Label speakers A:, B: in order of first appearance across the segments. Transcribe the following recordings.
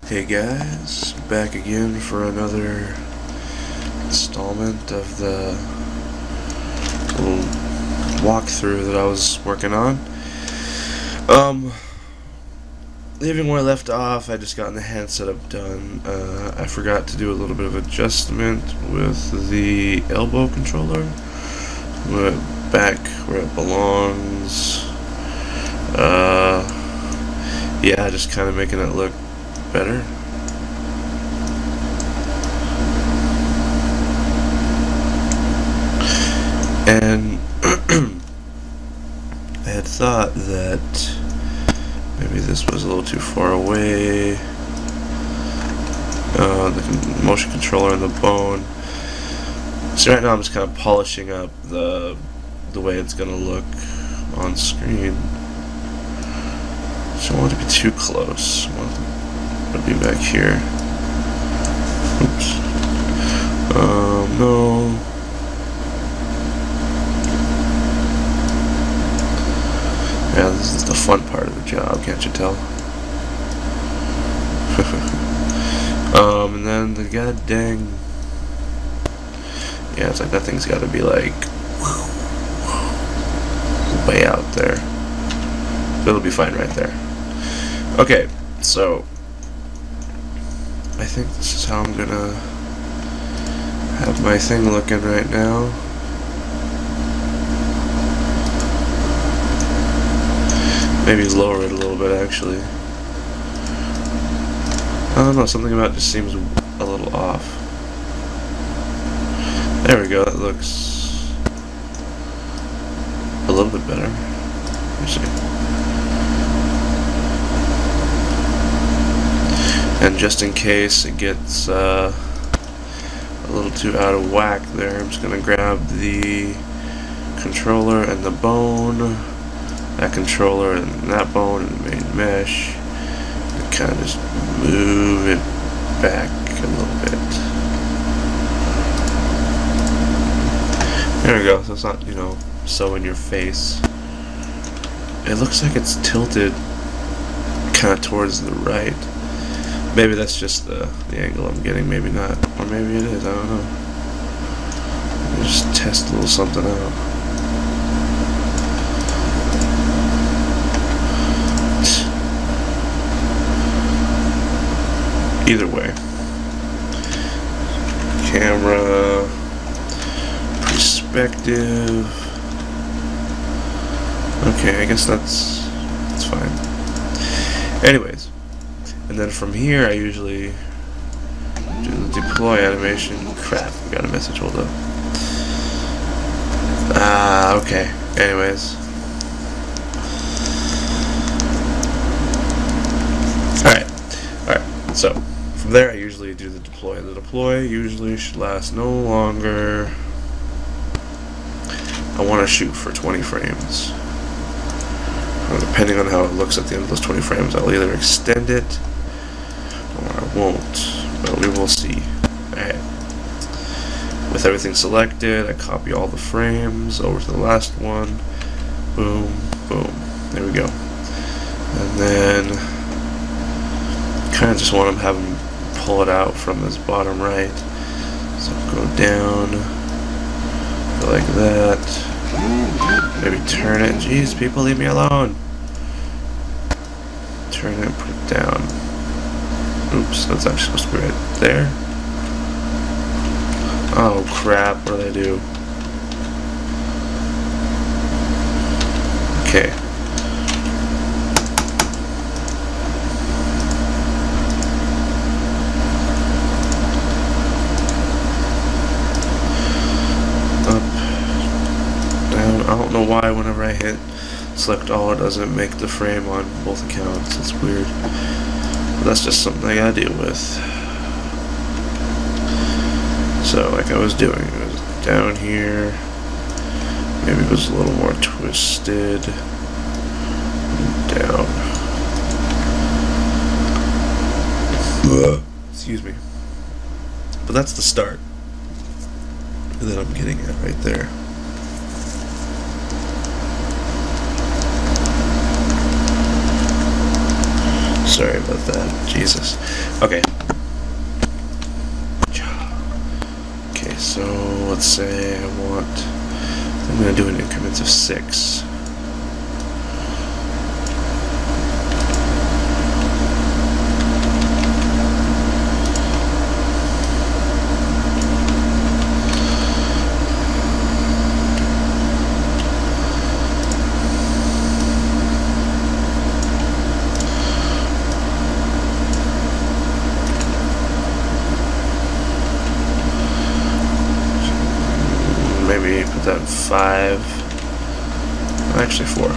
A: Hey guys, back again for another installment of the little walkthrough that I was working on. Leaving where I left off, I just got the hand setup done. I forgot to do a little bit of adjustment with the elbow controller. Put it back where it belongs. Yeah, just kind of making it look better. And I had thought that maybe this was a little too far away. The motion controller and the bone. So right now I'm just kind of polishing up the way it's gonna look on screen. So I don't want it to be too close. I want it to be back here. Oops. No. Yeah, this is the fun part of the job, can't you tell? And then the god dang. Yeah, it's like that thing's gotta be like way out there. But it'll be fine right there. Okay, so I think this is how I'm gonna have my thing looking right now. Maybe lower it a little bit actually. I don't know, something about it just seems a little off. There we go, that looks a little bit better. Let me see. And just in case it gets a little too out of whack there, I'm just going to grab the controller and the bone, that controller and that bone and the main mesh, and kind of just move it back a little bit. There we go, so it's not, you know, so in your face. It looks like it's tilted kind of towards the right. Maybe that's just the angle I'm getting, maybe not. Or maybe it is, I don't know. Let me just test a little something out. Either way. Camera, perspective. Okay, I guess that's fine. Anyways. And then from here, I usually do the deploy animation. Crap, we got a message, hold up. Okay. Anyways. Alright, so from there I usually do the deploy. The deploy usually should last no longer. I want to shoot for 20 frames. Depending on how it looks at the end of those 20 frames, I'll either extend it or I won't, but we will see. Alright. With everything selected, I copy all the frames over to the last one. Boom, boom. There we go. And then kind of just want to have him pull it out from this bottom right. So go down, go like that. Maybe turn it. Jeez, people, leave me alone. Turn it and put it down. Oops, that's actually supposed to be right there. Oh crap, what did I do? Okay. Up, down. I don't know why whenever I hit select all it doesn't make the frame on both accounts. It's weird. But that's just something I gotta deal with. So like I was doing, it was down here. Maybe it was a little more twisted. Down. Excuse me. But that's the start that I'm getting at right there. Sorry about that. Jesus. Okay. Okay, so let's say I'm going to do it in increments of 6. Maybe put that in 5. Actually 4.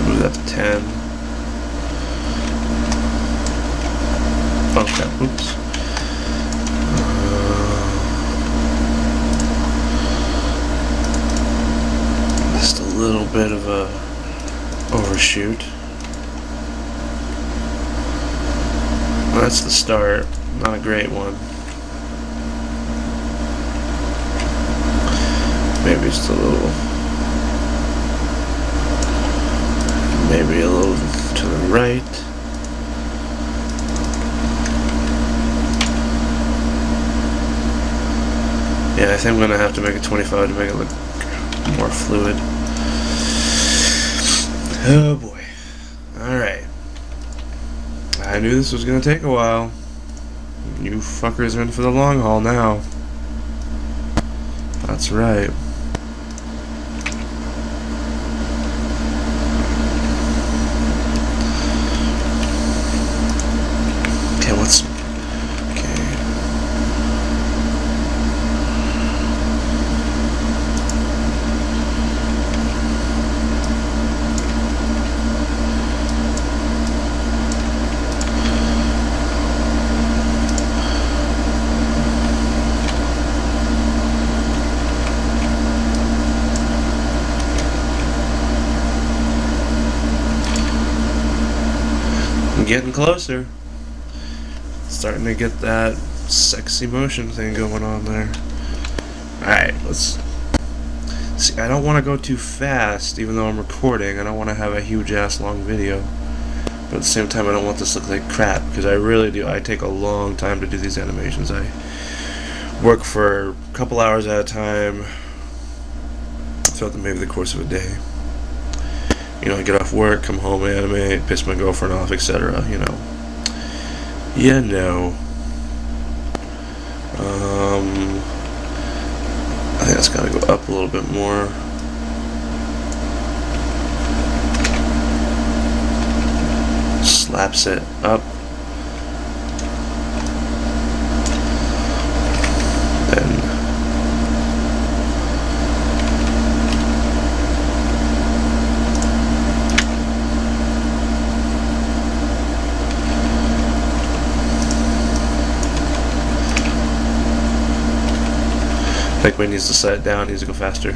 A: Move that to 10. Okay, oops. Just a little bit of a overshoot. Well, that's the start. Not a great one. Maybe just a little to the right. Yeah, I think I'm gonna have to make it 25 to make it look more fluid. Oh boy. Alright. I knew this was gonna take a while. You fuckers are in for the long haul now. That's right. Getting closer. Starting to get that sexy motion thing going on there. Alright, let's see. I don't want to go too fast, even though I'm recording. I don't want to have a huge ass long video. But at the same time, I don't want this to look like crap, because I really do. I take a long time to do these animations. I work for a couple hours at a time throughout maybe the course of a day. You know, I get off work, come home, animate, piss my girlfriend off, etc. You know. You know. I think that's got to go up a little bit more. Slaps it up. I think we needs to set it down, needs to go faster.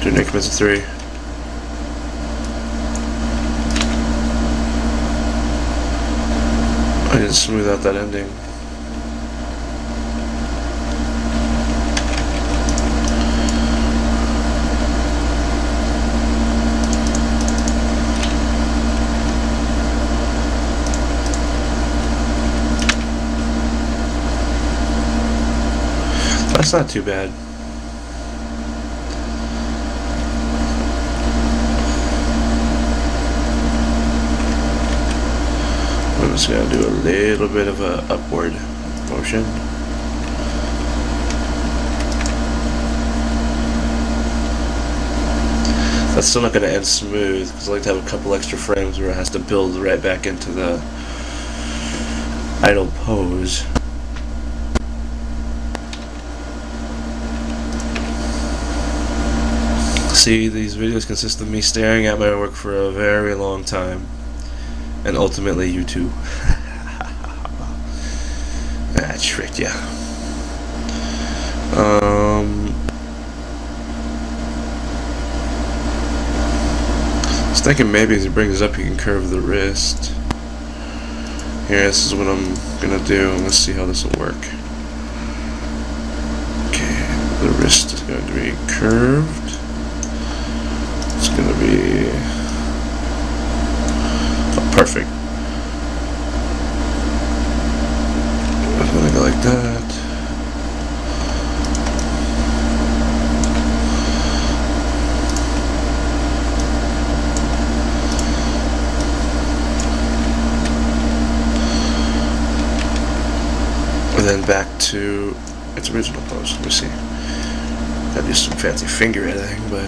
A: Do an increments of 3. I need to smooth out that ending. That's not too bad. I'm just going to do a little bit of a upward motion. That's still not going to end smooth, because I like to have a couple extra frames where it has to build right back into the idle pose. See, these videos consist of me staring at my work for a very long time, and ultimately you too. I tricked ya. I was thinking maybe as he brings up, you can curve the wrist. Here, this is what I'm gonna do. Let's see how this will work. Okay, the wrist is going to be curved. It's going to be be perfect. I'm gonna go like that. And then back to its original pose. Let me see. Gotta do some fancy finger editing, but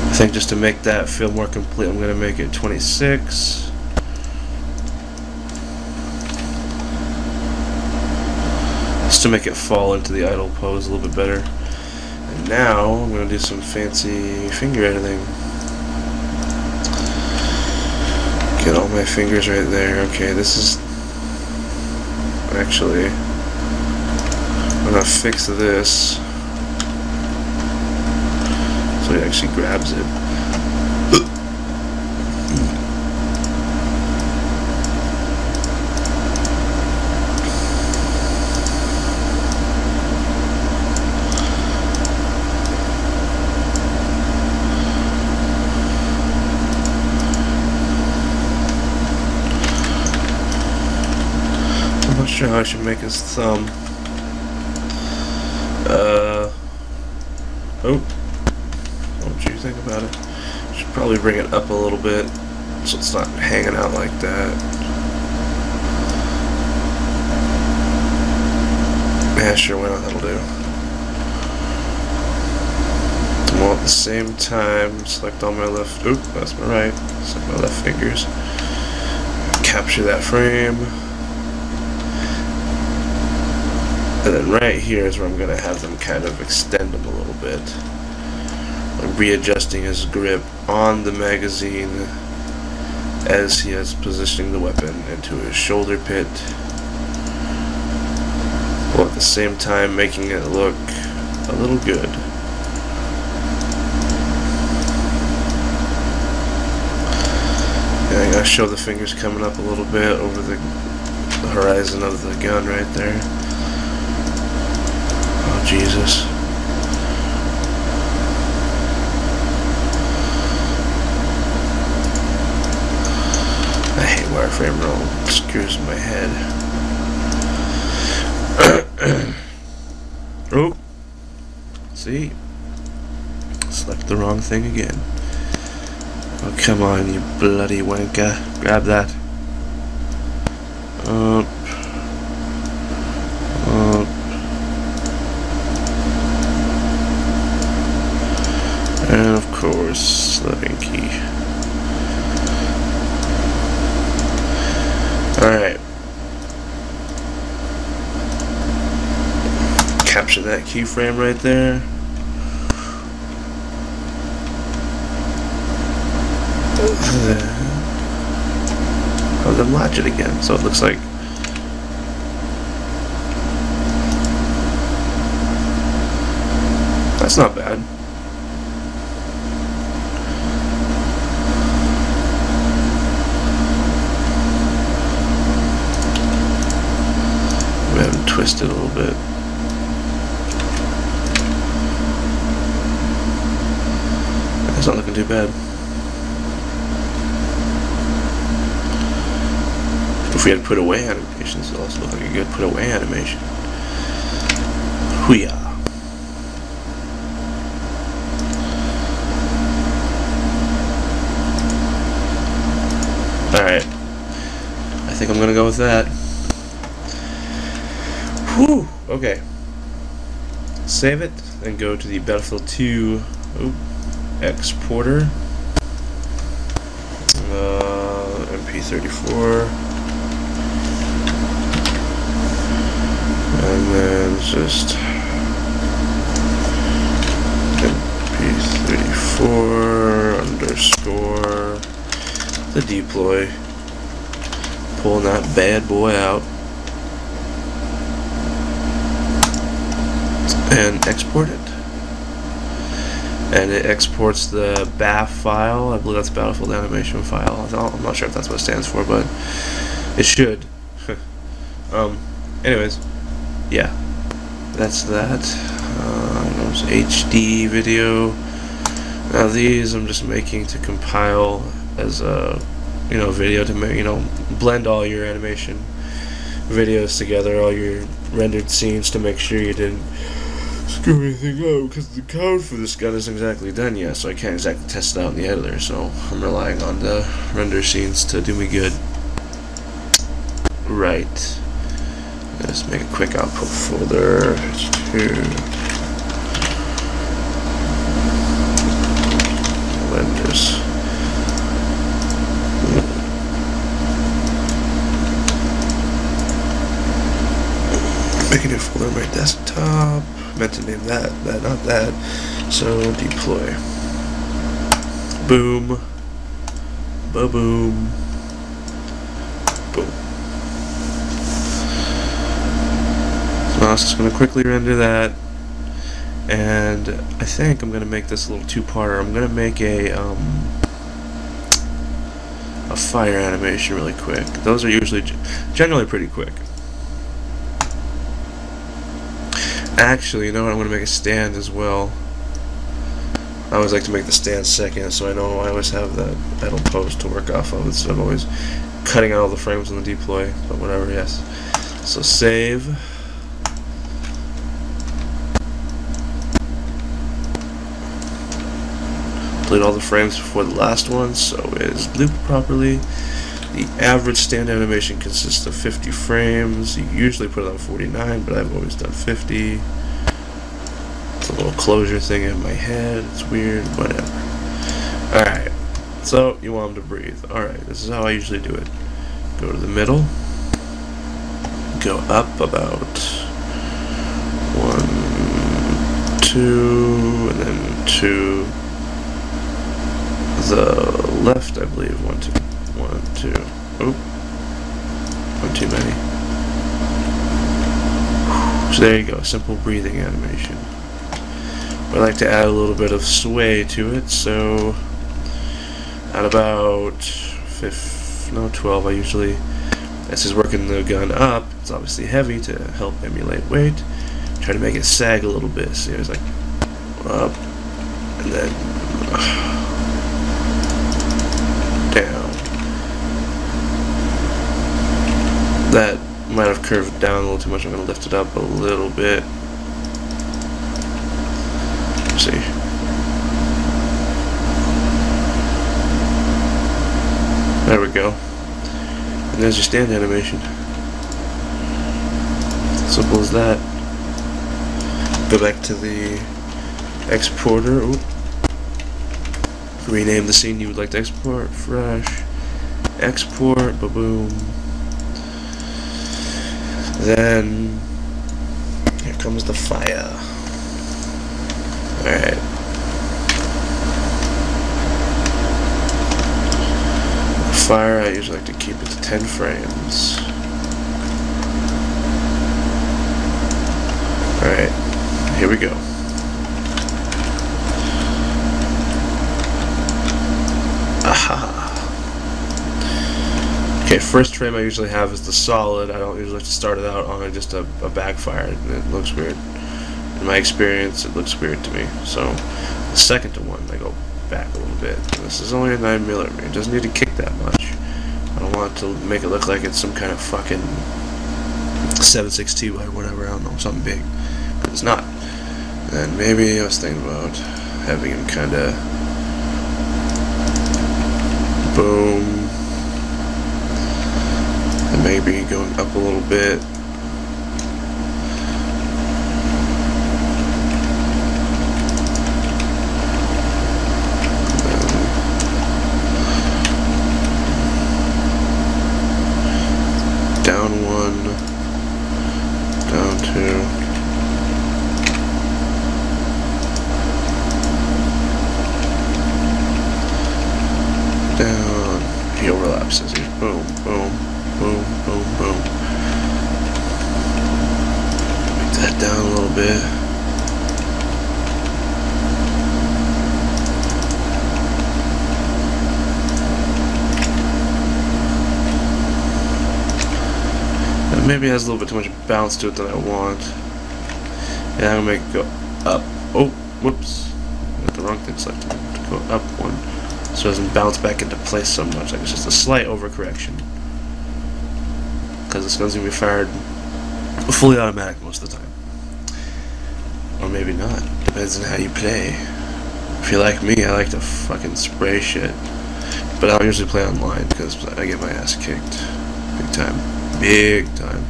A: I think just to make that feel more complete, I'm gonna make it 26. Just to make it fall into the idle pose a little bit better. And now I'm gonna do some fancy finger editing. Get all my fingers right there. Okay, this is actually, I'm gonna fix this so it actually grabs it. I'm not sure how I should make his thumb. Oh. What do you think about it? Should probably bring it up a little bit so it's not hanging out like that. Yeah, sure, why not? That'll do. Well, at the same time, select all my left. Oop, that's my right. Select my left fingers. Capture that frame. And then right here is where I'm going to have them kind of extend them a little bit. I'm readjusting his grip on the magazine as he is positioning the weapon into his shoulder pit, while at the same time making it look a little good. And I gotta show the fingers coming up a little bit over the horizon of the gun right there. Oh, Jesus. I hate wireframe roll. It screws my head. Oh. See? Select the wrong thing again. Oh, come on, you bloody wanker. Grab that. Up. Up. And of course, sliding key. Alright. Capture that keyframe right there. Oh, then latch it again, so it looks like that's not bad. We have him twisted a little bit. That's not looking too bad. If we had put away animations, it'll also look like a good put away animation. Hoo-yah. Alright. I think I'm gonna go with that. Whew! Okay. Save it, then go to the Battlefield 2 exporter. MP34. And then just MP34 underscore the deploy. Pulling that bad boy out and export it. And it exports the BAF file. I believe that's Battlefield Animation File. I'm not sure if that's what it stands for, but it should. Anyways. yeah, that's that. There's HD video. Now these I'm just making to compile as a video to make, blend all your animation videos together, all your rendered scenes, to make sure you didn't screw anything up, because the code for this gun isn't exactly done yet, so I can't exactly test it out in the editor, so I'm relying on the render scenes to do me good. Right. Let's make a quick output folder. Renders. Make a new folder on my desktop. Meant to name that, not that. So deploy. Boom. Ba-boom. Boom. So now I'm just going to quickly render that. And I think I'm going to make this a little two-parter. I'm going to make a fire animation really quick. Those are usually generally pretty quick. Actually, you know what? I'm going to make a stand as well. I always like to make the stand second, so I know I always have that idle post to work off of instead of always cutting out all the frames on the deploy. But whatever, yes. So save. Delete all the frames before the last one, so it is looped properly. The average stand animation consists of 50 frames. You usually put it on 49, but I've always done 50. It's a little closure thing in my head. It's weird, whatever. Alright, so you want them to breathe. Alright, this is how I usually do it. Go to the middle. Go up about 1, 2, and then 2. The left, I believe, 1, 2. 1, 2. Oh, one too many. So there you go, simple breathing animation. I like to add a little bit of sway to it, so at about 12, I usually, as he's working the gun up, it's obviously heavy to help emulate weight. Try to make it sag a little bit. See, it's like up and then down. That might have curved down a little too much. I'm going to lift it up a little bit. Let's see. There we go. And there's your stand animation. Simple as that. Go back to the exporter. Ooh. Rename the scene you would like to export. Fresh. Export. Ba-boom. Then here comes the fire. Alright. Fire, I usually like to keep it to 10 frames. Alright, here we go. Aha. Okay, first frame I usually have is the solid. I don't usually like to start it out on just a backfire. It looks weird. In my experience, it looks weird to me. So, the second to one, I go back a little bit. And this is only a 9mm. It doesn't need to kick that much. I don't want to make it look like it's some kind of fucking 7.62 or whatever. I don't know, something big. But it's not. And maybe I was thinking about having him kind of boom. And maybe going up a little bit. Down 1, down 2. Down. He overlaps. Boom, boom. Boom, boom, boom. maybe it has a little bit too much bounce to it than I want. Yeah, I'm gonna make it go up. Oh, whoops. Got the wrong thing selected. To go up one. So it doesn't bounce back into place so much. Like it's just a slight overcorrection. Because this gun's gonna be fired fully automatic most of the time. Or maybe not. Depends on how you play. If you're like me, I like to fucking spray shit. But I don't usually play online because I get my ass kicked. Big time. Big time.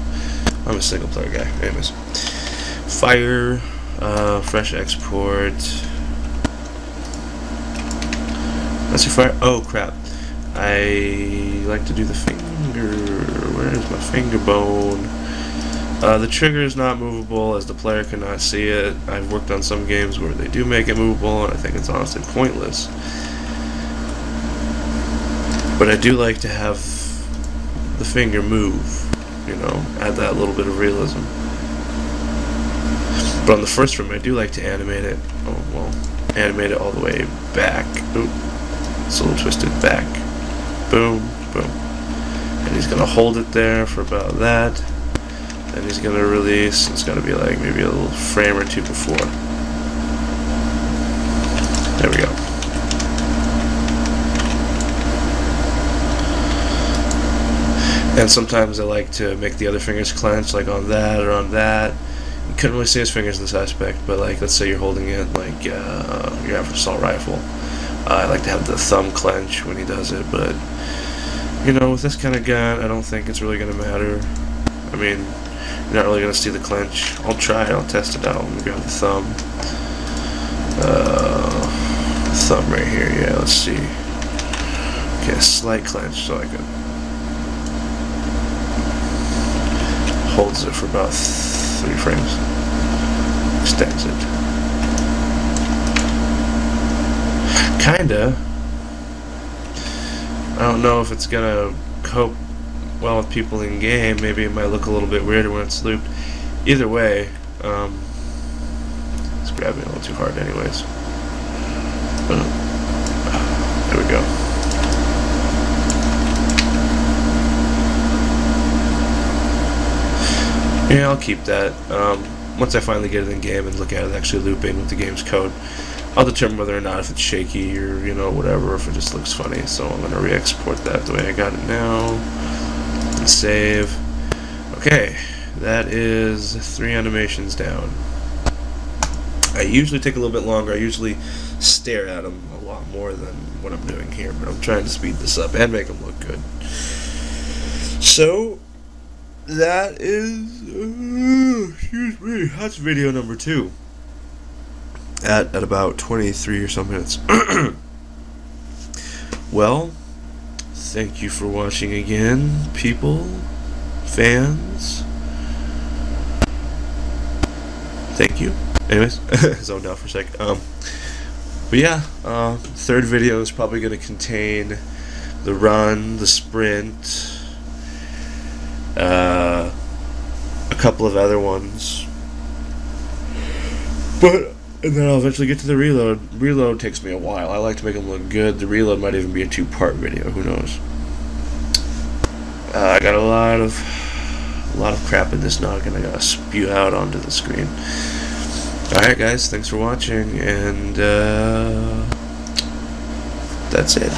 A: I'm a single player guy. Anyways. Fire. Fresh export. That's your fire. Oh crap. I like to do the finger. Where's my finger bone? The trigger is not movable as the player cannot see it. I've worked on some games where they do make it movable, and I think it's honestly pointless. But I do like to have the finger move, you know, add that little bit of realism. But on the first frame, I do like to animate it. Oh, well, animate it all the way back. Oop, it's a little twisted back. Boom, boom. And he's gonna hold it there for about that. And he's gonna release. It's gonna be like maybe a little frame or two before. There we go. And sometimes I like to make the other fingers clench, like on that or on that. You couldn't really see his fingers in this aspect, but like let's say you're holding it like your average assault rifle. I like to have the thumb clench when he does it, but you know, with this kind of gun, I don't think it's really gonna matter. I mean, you're not really gonna see the clench. I'll try it. I'll test it out. Let me grab the thumb. Thumb right here. Yeah, let's see. Okay, a slight clench, so I could holds it for about 3 frames. Extends it. Kinda. I don't know if it's gonna cope well with people in game. Maybe it might look a little bit weirder when it's looped. Either way, it's grabbing a little too hard anyways. There we go. Yeah, I'll keep that. Once I finally get it in game and look at it actually looping with the game's code, I'll determine whether or not if it's shaky or, you know, whatever, if it just looks funny. So I'm going to re-export that the way I got it now. And save. Okay, that is 3 animations down. I usually take a little bit longer. I usually stare at them a lot more than what I'm doing here, but I'm trying to speed this up and make them look good. So that is, excuse me, that's video number 2 at about 23 or some minutes. Well, thank you for watching again, people, fans. Thank you. Anyways, zoned out for a sec. But yeah, third video is probably going to contain the run, the sprint, a couple of other ones, and then I'll eventually get to the reload. Reload takes me a while. I like to make them look good. The reload might even be a 2-part video. Who knows? I got a lot of crap in this noggin I gotta spew out onto the screen. Alright guys, thanks for watching, and that's it.